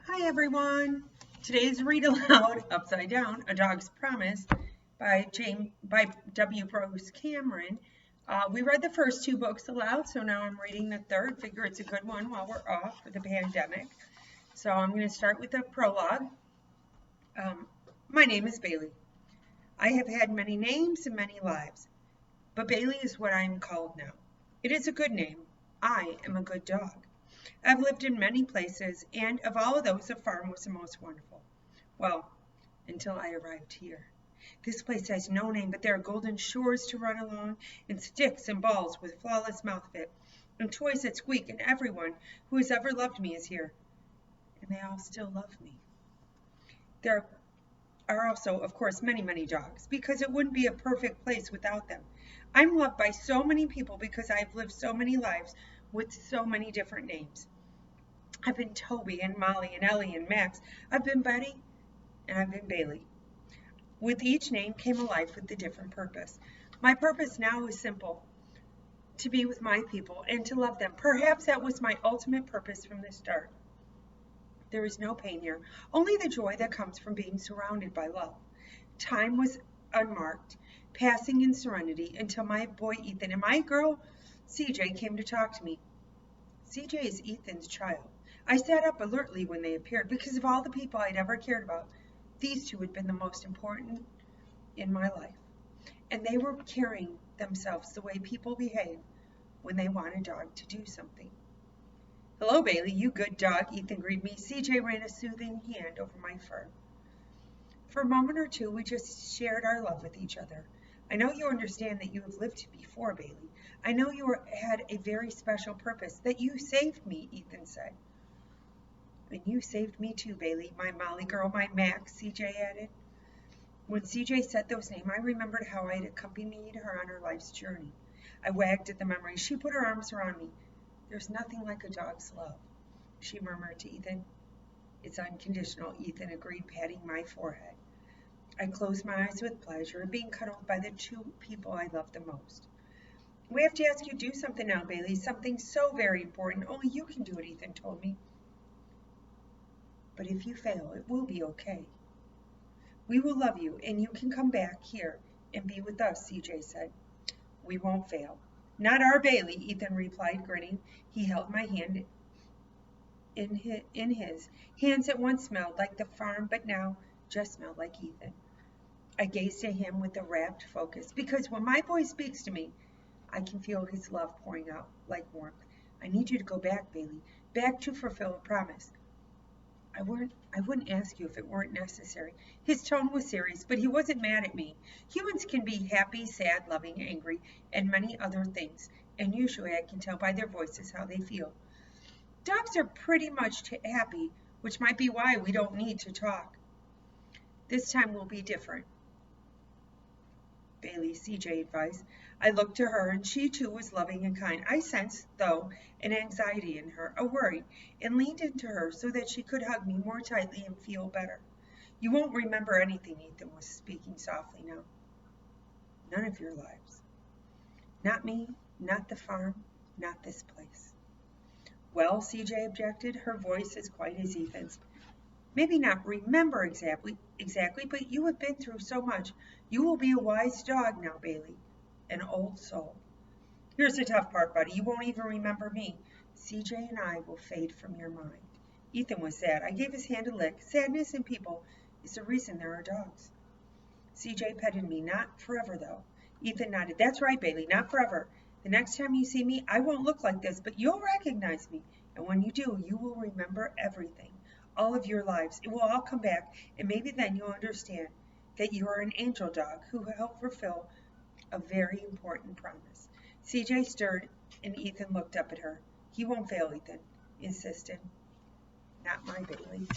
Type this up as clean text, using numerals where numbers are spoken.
Hi everyone. Today's Read Aloud, Upside Down, A Dog's Promise by W. Bruce Cameron. We read the first two books aloud, so now I'm reading the third. Figure it's a good one while we're off for the pandemic. So I'm going to start with the prologue. My name is Bailey. I have had many names and many lives, but Bailey is what I am called now. It is a good name. I am a good dog. I've lived in many places, and of all of those, the farm was the most wonderful. Well, until I arrived here. This place has no name, but there are golden shores to run along, and sticks and balls with flawless mouthfit, and toys that squeak, and everyone who has ever loved me is here. And they all still love me. There are also, of course, many, many dogs, because it wouldn't be a perfect place without them. I'm loved by so many people because I've lived so many lives with so many different names. I've been Toby and Molly and Ellie and Max. I've been Betty and I've been Bailey. With each name came a life with a different purpose. My purpose now is simple, to be with my people and to love them. Perhaps that was my ultimate purpose from the start. There is no pain here, only the joy that comes from being surrounded by love. Time was unmarked, passing in serenity until my boy Ethan and my girl CJ came to talk to me. CJ is Ethan's child. I sat up alertly when they appeared because of all the people I'd ever cared about. These two had been the most important in my life. And they were carrying themselves the way people behave when they want a dog to do something. Hello, Bailey, you good dog, Ethan greeted me. CJ ran a soothing hand over my fur. For a moment or two, we just shared our love with each other. I know you understand that you have lived before, Bailey. I know you had a very special purpose, that you saved me, Ethan said. And you saved me too, Bailey, my Molly girl, my Max, CJ added. When CJ said those names, I remembered how I had accompanied her on her life's journey. I wagged at the memory. She put her arms around me. There's nothing like a dog's love, she murmured to Ethan. It's unconditional, Ethan agreed, patting my forehead. I closed my eyes with pleasure at being cuddled by the two people I loved the most. We have to ask you to do something now, Bailey, something so very important. Only you can do it, Ethan told me. But if you fail, it will be okay. We will love you, and you can come back here and be with us, CJ said. We won't fail. Not our Bailey, Ethan replied, grinning. He held my hand in his. Hands that once smelled like the farm, but now just smelled like Ethan. I gazed at him with a rapt focus, because when my boy speaks to me, I can feel his love pouring out like warmth. I need you to go back, Bailey, back to fulfill a promise. I wouldn't ask you if it weren't necessary. His tone was serious, but he wasn't mad at me. Humans can be happy, sad, loving, angry, and many other things, and usually I can tell by their voices how they feel. Dogs are pretty much happy, which might be why we don't need to talk. This time will be different, Bailey, CJ advised. I looked to her, and she too was loving and kind. I sensed, though, an anxiety in her, a worry, and leaned into her so that she could hug me more tightly and feel better. You won't remember anything, Ethan was speaking softly now. None of your lives. Not me, not the farm, not this place. Well, CJ objected, her voice as quiet as Ethan's. Maybe not remember exactly, but you have been through so much. You will be a wise dog now, Bailey, an old soul. Here's the tough part, buddy. You won't even remember me. CJ and I will fade from your mind. Ethan was sad. I gave his hand a lick. Sadness in people is the reason there are dogs. CJ petted me. Not forever, though. Ethan nodded. That's right, Bailey, not forever. The next time you see me, I won't look like this, but you'll recognize me. And when you do, you will remember everything. All of your lives. It will all come back, and maybe then you'll understand that you are an angel dog who helped fulfill a very important promise. CJ stirred, and Ethan looked up at her. He won't fail, Ethan insisted. Not my Bailey.